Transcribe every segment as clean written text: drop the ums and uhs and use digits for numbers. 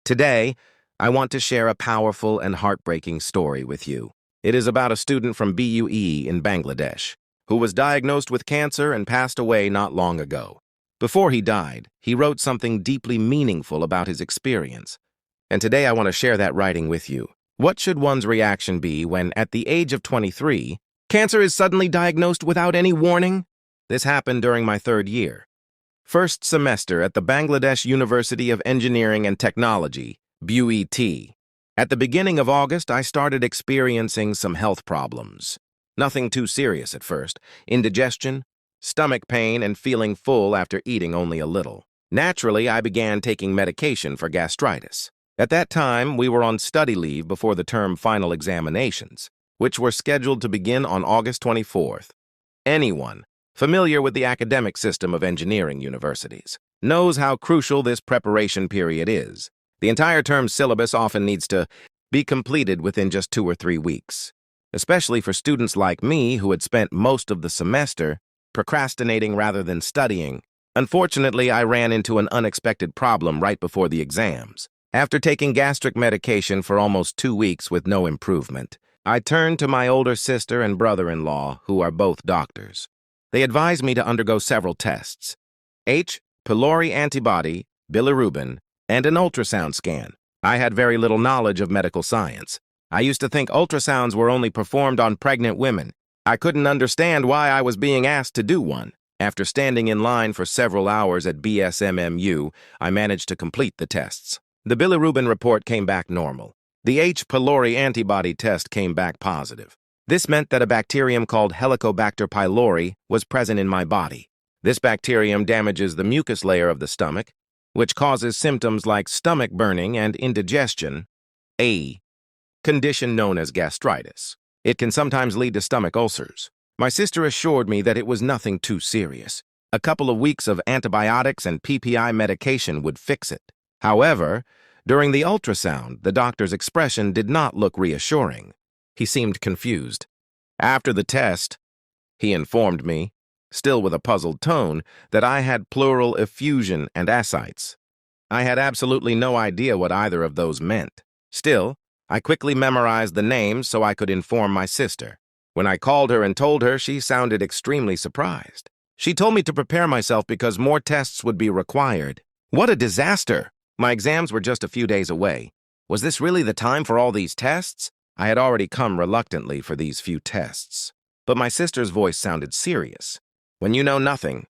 Today, I want to share a powerful and heartbreaking story with you. It is about a student from BUET in Bangladesh who was diagnosed with cancer and passed away not long ago. Before he died, he wrote something deeply meaningful about his experience. And today I want to share that writing with you. What should one's reaction be when, at the age of 23, cancer is suddenly diagnosed without any warning? This happened during my third year. First semester at the Bangladesh University of Engineering and Technology, BUET. At the beginning of August, I started experiencing some health problems. Nothing too serious at first. Indigestion, stomach pain, and feeling full after eating only a little. Naturally, I began taking medication for gastritis. At that time, we were on study leave before the term final examinations, which were scheduled to begin on August 24th. Anyone familiar with the academic system of engineering universities knows how crucial this preparation period is. The entire term syllabus often needs to be completed within just 2 or 3 weeks, especially for students like me who had spent most of the semester procrastinating rather than studying. Unfortunately, I ran into an unexpected problem right before the exams. After taking gastric medication for almost 2 weeks with no improvement, I turned to my older sister and brother-in-law, who are both doctors. They advised me to undergo several tests: H. pylori antibody, bilirubin, and an ultrasound scan. I had very little knowledge of medical science. I used to think ultrasounds were only performed on pregnant women. I couldn't understand why I was being asked to do one. After standing in line for several hours at BSMMU, I managed to complete the tests. The bilirubin report came back normal. The H. pylori antibody test came back positive. This meant that a bacterium called Helicobacter pylori was present in my body. This bacterium damages the mucus layer of the stomach, which causes symptoms like stomach burning and indigestion, a condition known as gastritis. It can sometimes lead to stomach ulcers. My sister assured me that it was nothing too serious. A couple of weeks of antibiotics and PPI medication would fix it. However, during the ultrasound, the doctor's expression did not look reassuring. He seemed confused. After the test, he informed me, still with a puzzled tone, that I had pleural effusion and ascites. I had absolutely no idea what either of those meant. Still, I quickly memorized the names so I could inform my sister. When I called her and told her, she sounded extremely surprised. She told me to prepare myself because more tests would be required. What a disaster! My exams were just a few days away. Was this really the time for all these tests? I had already come reluctantly for these few tests. But my sister's voice sounded serious. When you know nothing,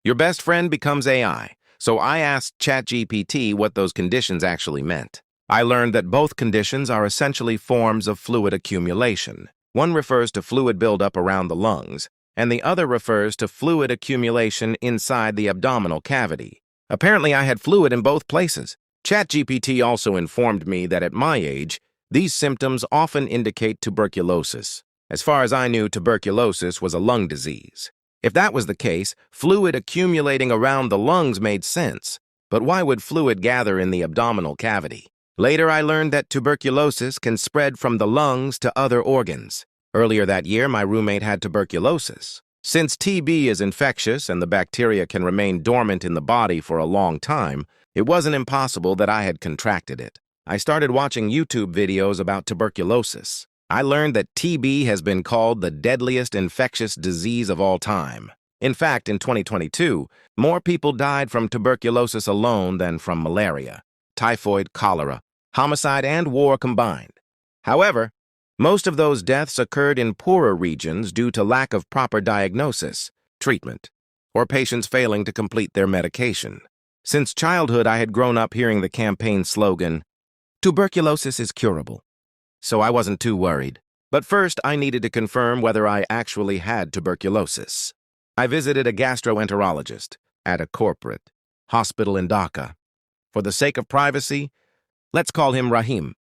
your best friend becomes AI. So I asked ChatGPT what those conditions actually meant. I learned that both conditions are essentially forms of fluid accumulation. One refers to fluid buildup around the lungs, and the other refers to fluid accumulation inside the abdominal cavity. Apparently, I had fluid in both places. ChatGPT also informed me that at my age, these symptoms often indicate tuberculosis. As far as I knew, tuberculosis was a lung disease. If that was the case, fluid accumulating around the lungs made sense. But why would fluid gather in the abdominal cavity? Later, I learned that tuberculosis can spread from the lungs to other organs. Earlier that year, my roommate had tuberculosis. Since TB is infectious and the bacteria can remain dormant in the body for a long time, it wasn't impossible that I had contracted it. I started watching YouTube videos about tuberculosis. I learned that TB has been called the deadliest infectious disease of all time. In fact, in 2022, more people died from tuberculosis alone than from malaria, typhoid, cholera, homicide, and war combined. However, most of those deaths occurred in poorer regions due to lack of proper diagnosis, treatment, or patients failing to complete their medication. Since childhood, I had grown up hearing the campaign slogan, "Tuberculosis is curable," so I wasn't too worried. But first, I needed to confirm whether I actually had tuberculosis. I visited a gastroenterologist at a corporate hospital in Dhaka. For the sake of privacy, let's call him Rahim.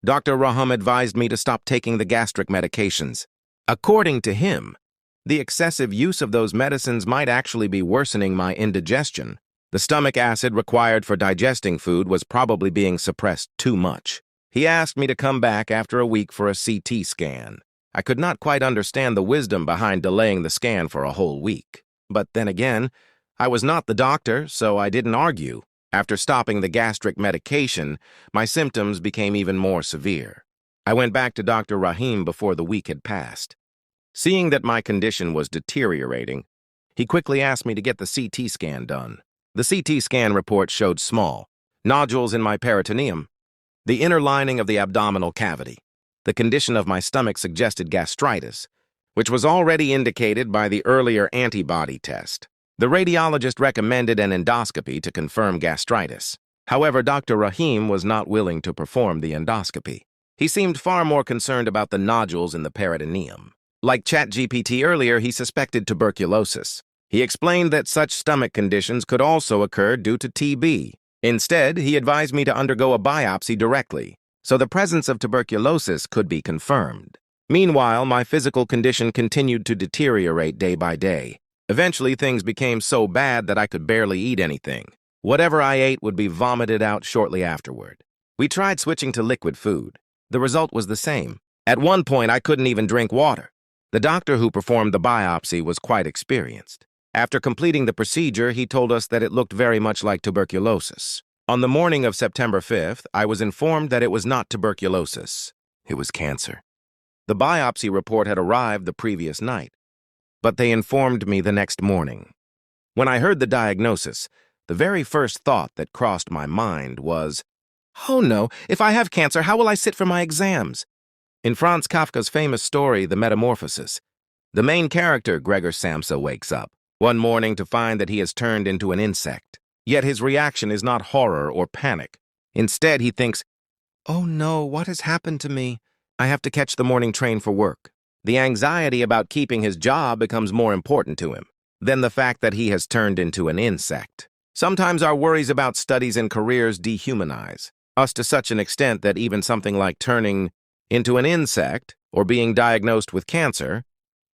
Dr. Rahim advised me to stop taking the gastric medications. According to him, the excessive use of those medicines might actually be worsening my indigestion. The stomach acid required for digesting food was probably being suppressed too much. He asked me to come back after a week for a CT scan. I could not quite understand the wisdom behind delaying the scan for a whole week. But then again, I was not the doctor, so I didn't argue. After stopping the gastric medication, my symptoms became even more severe. I went back to Dr. Rahim before the week had passed. Seeing that my condition was deteriorating, he quickly asked me to get the CT scan done. The CT scan report showed small nodules in my peritoneum, the inner lining of the abdominal cavity. The condition of my stomach suggested gastritis, which was already indicated by the earlier antibody test. The radiologist recommended an endoscopy to confirm gastritis. However, Dr. Rahim was not willing to perform the endoscopy. He seemed far more concerned about the nodules in the peritoneum. Like ChatGPT earlier, he suspected tuberculosis. He explained that such stomach conditions could also occur due to TB. Instead, he advised me to undergo a biopsy directly, so the presence of tuberculosis could be confirmed. Meanwhile, my physical condition continued to deteriorate day by day. Eventually, things became so bad that I could barely eat anything. Whatever I ate would be vomited out shortly afterward. We tried switching to liquid food. The result was the same. At one point, I couldn't even drink water. The doctor who performed the biopsy was quite experienced. After completing the procedure, he told us that it looked very much like tuberculosis. On the morning of September 5th, I was informed that it was not tuberculosis. It was cancer. The biopsy report had arrived the previous night, but they informed me the next morning. When I heard the diagnosis, the very first thought that crossed my mind was, "Oh no, if I have cancer, how will I sit for my exams?" In Franz Kafka's famous story, The Metamorphosis, the main character, Gregor Samsa, wakes up one morning to find that he has turned into an insect. Yet his reaction is not horror or panic. Instead, he thinks, "Oh no, what has happened to me? I have to catch the morning train for work." The anxiety about keeping his job becomes more important to him than the fact that he has turned into an insect. Sometimes our worries about studies and careers dehumanize us to such an extent that even something like turning into an insect or being diagnosed with cancer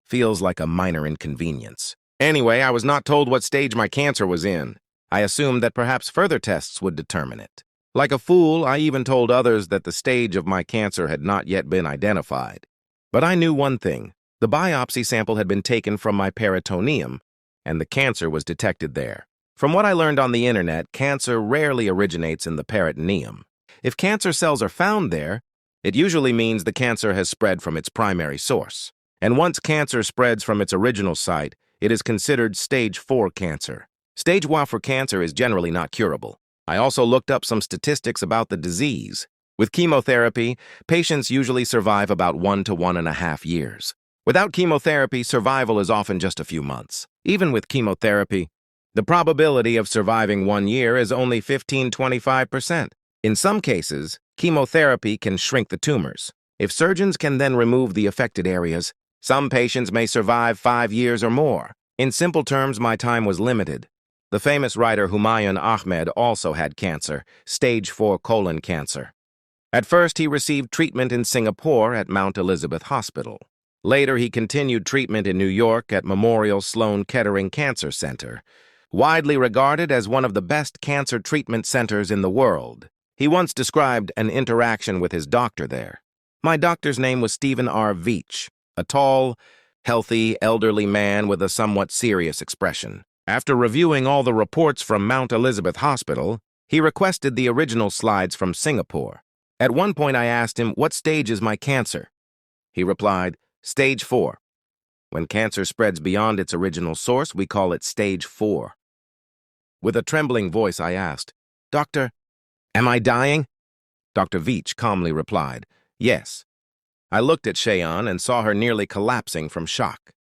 feels like a minor inconvenience. Anyway, I was not told what stage my cancer was in. I assumed that perhaps further tests would determine it. Like a fool, I even told others that the stage of my cancer had not yet been identified. But I knew one thing. The biopsy sample had been taken from my peritoneum, and the cancer was detected there. From what I learned on the internet, cancer rarely originates in the peritoneum. If cancer cells are found there, it usually means the cancer has spread from its primary source. And once cancer spreads from its original site, it is considered stage 4 cancer. Stage 1 for cancer is generally not curable. I also looked up some statistics about the disease. With chemotherapy, patients usually survive about 1 to 1.5 years. Without chemotherapy, survival is often just a few months. Even with chemotherapy, the probability of surviving 1 year is only 15–25%. In some cases, chemotherapy can shrink the tumors. If surgeons can then remove the affected areas, some patients may survive 5 years or more. In simple terms, my time was limited. The famous writer Humayun Ahmed also had cancer, stage 4 colon cancer. At first, he received treatment in Singapore at Mount Elizabeth Hospital. Later, he continued treatment in New York at Memorial Sloan Kettering Cancer Center, widely regarded as one of the best cancer treatment centers in the world. He once described an interaction with his doctor there. My doctor's name was Stephen R. Veach, a tall, healthy, elderly man with a somewhat serious expression. After reviewing all the reports from Mount Elizabeth Hospital, he requested the original slides from Singapore. At one point, I asked him, "What stage is my cancer?" He replied, "Stage 4. When cancer spreads beyond its original source, we call it stage 4. With a trembling voice, I asked, "Doctor, am I dying?" Dr. Veach calmly replied, "Yes." I looked at Cheyenne and saw her nearly collapsing from shock.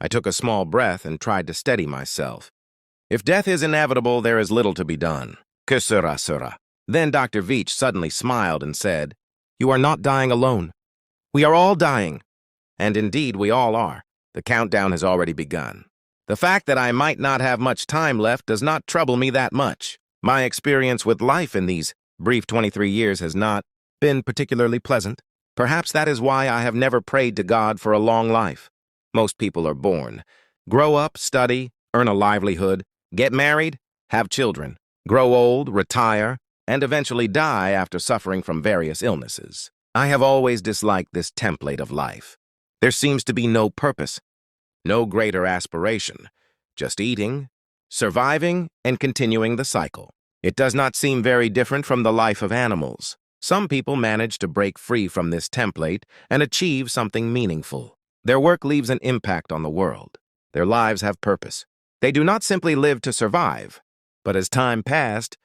I took a small breath and tried to steady myself. If death is inevitable, there is little to be done. Que sera, sera. Then Dr. Veach suddenly smiled and said, "You are not dying alone. We are all dying." And indeed, we all are. The countdown has already begun. The fact that I might not have much time left does not trouble me that much. My experience with life in these brief 23 years has not been particularly pleasant. Perhaps that is why I have never prayed to God for a long life. Most people are born, grow up, study, earn a livelihood, get married, have children, grow old, retire, and eventually die after suffering from various illnesses. I have always disliked this template of life. There seems to be no purpose, no greater aspiration, just eating, surviving, and continuing the cycle. It does not seem very different from the life of animals. Some people manage to break free from this template and achieve something meaningful. Their work leaves an impact on the world. Their lives have purpose. They do not simply live to survive. But as time passed,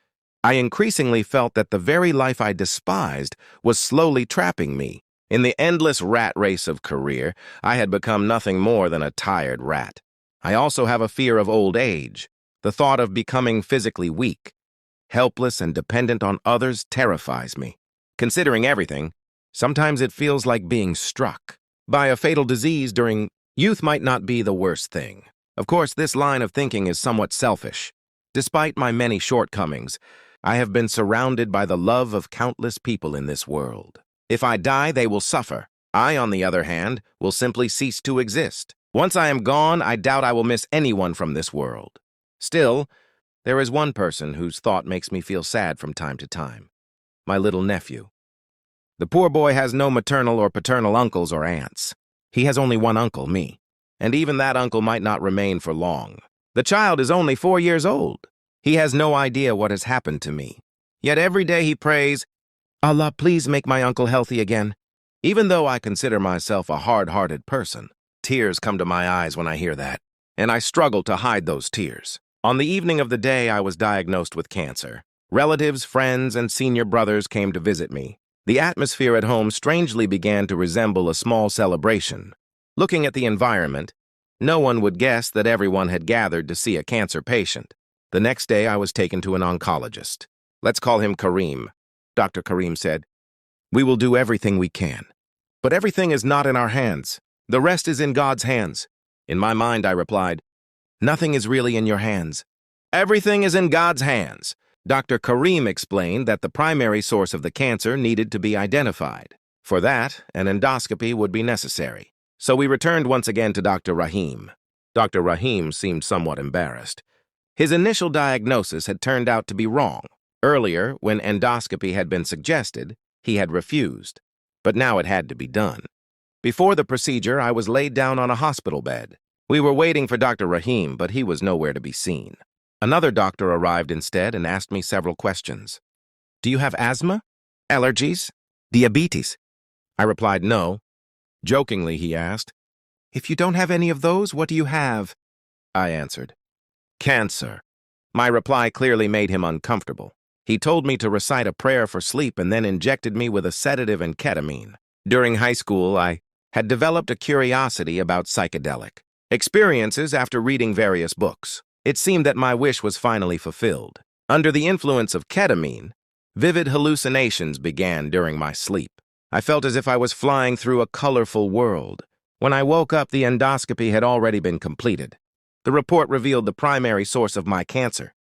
I increasingly felt that the very life I despised was slowly trapping me. In the endless rat race of career, I had become nothing more than a tired rat. I also have a fear of old age. The thought of becoming physically weak, helpless, and dependent on others terrifies me. Considering everything, sometimes it feels like being struck by a fatal disease during youth might not be the worst thing. Of course, this line of thinking is somewhat selfish. Despite my many shortcomings, I have been surrounded by the love of countless people in this world. If I die, they will suffer. I, on the other hand, will simply cease to exist. Once I am gone, I doubt I will miss anyone from this world. Still, there is one person whose thought makes me feel sad from time to time. My little nephew. The poor boy has no maternal or paternal uncles or aunts. He has only one uncle, me. And even that uncle might not remain for long. The child is only 4 years old. He has no idea what has happened to me. Yet every day he prays, "Allah, please make my uncle healthy again." Even though I consider myself a hard-hearted person, tears come to my eyes when I hear that, and I struggle to hide those tears. On the evening of the day I was diagnosed with cancer, relatives, friends, and senior brothers came to visit me. The atmosphere at home strangely began to resemble a small celebration. Looking at the environment, no one would guess that everyone had gathered to see a cancer patient. The next day I was taken to an oncologist. "Let's call him Kareem," Dr. Kareem said. "We will do everything we can. But everything is not in our hands. The rest is in God's hands." In my mind, I replied, "Nothing is really in your hands. Everything is in God's hands." Dr. Kareem explained that the primary source of the cancer needed to be identified. For that, an endoscopy would be necessary. So we returned once again to Dr. Rahim. Dr. Rahim seemed somewhat embarrassed. His initial diagnosis had turned out to be wrong. Earlier, when endoscopy had been suggested, he had refused. But now it had to be done. Before the procedure, I was laid down on a hospital bed. We were waiting for Dr. Rahim, but he was nowhere to be seen. Another doctor arrived instead and asked me several questions. "Do you have asthma? Allergies? Diabetes?" I replied no. Jokingly, he asked, "If you don't have any of those, what do you have?" I answered, "Cancer." My reply clearly made him uncomfortable. He told me to recite a prayer for sleep and then injected me with a sedative and ketamine. During high school, I had developed a curiosity about psychedelic experiences after reading various books. It seemed that my wish was finally fulfilled. Under the influence of ketamine, vivid hallucinations began during my sleep. I felt as if I was flying through a colorful world. When I woke up, the endoscopy had already been completed. The report revealed the primary source of my cancer: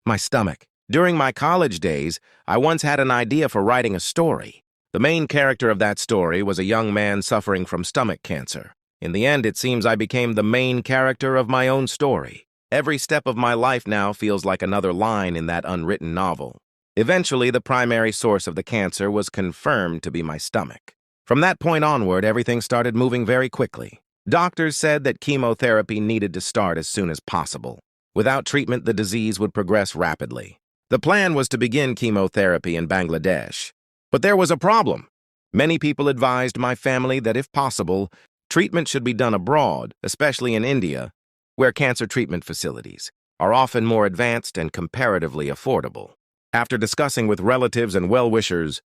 my stomach. During my college days, I once had an idea for writing a story. The main character of that story was a young man suffering from stomach cancer. In the end, it seems I became the main character of my own story. Every step of my life now feels like another line in that unwritten novel. Eventually, the primary source of the cancer was confirmed to be my stomach. From that point onward, everything started moving very quickly. Doctors said that chemotherapy needed to start as soon as possible. Without treatment, the disease would progress rapidly. The plan was to begin chemotherapy in Bangladesh. But there was a problem. Many people advised my family that if possible, treatment should be done abroad, especially in India, where cancer treatment facilities are often more advanced and comparatively affordable. After discussing with relatives and well-wishers,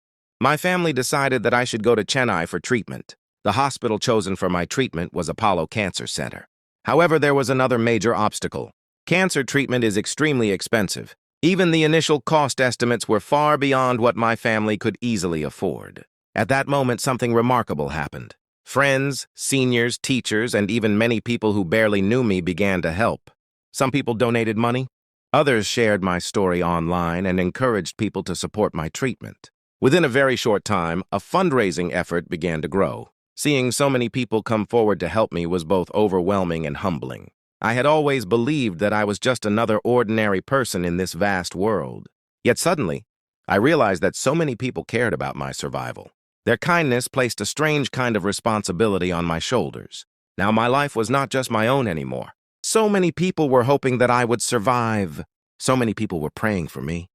my family decided that I should go to Chennai for treatment. The hospital chosen for my treatment was Apollo Cancer Center. However, there was another major obstacle. Cancer treatment is extremely expensive. Even the initial cost estimates were far beyond what my family could easily afford. At that moment, something remarkable happened. Friends, seniors, teachers, and even many people who barely knew me began to help. Some people donated money. Others shared my story online and encouraged people to support my treatment. Within a very short time, a fundraising effort began to grow. Seeing so many people come forward to help me was both overwhelming and humbling. I had always believed that I was just another ordinary person in this vast world. Yet suddenly, I realized that so many people cared about my survival. Their kindness placed a strange kind of responsibility on my shoulders. Now my life was not just my own anymore. So many people were hoping that I would survive. So many people were praying for me.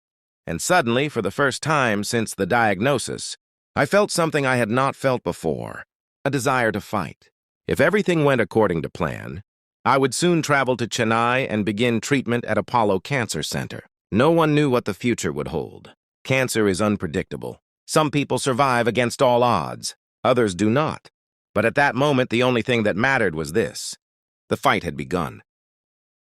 And suddenly, for the first time since the diagnosis, I felt something I had not felt before, a desire to fight. If everything went according to plan, I would soon travel to Chennai and begin treatment at Apollo Cancer Center. No one knew what the future would hold. Cancer is unpredictable. Some people survive against all odds, others do not. But at that moment, the only thing that mattered was this: the fight had begun.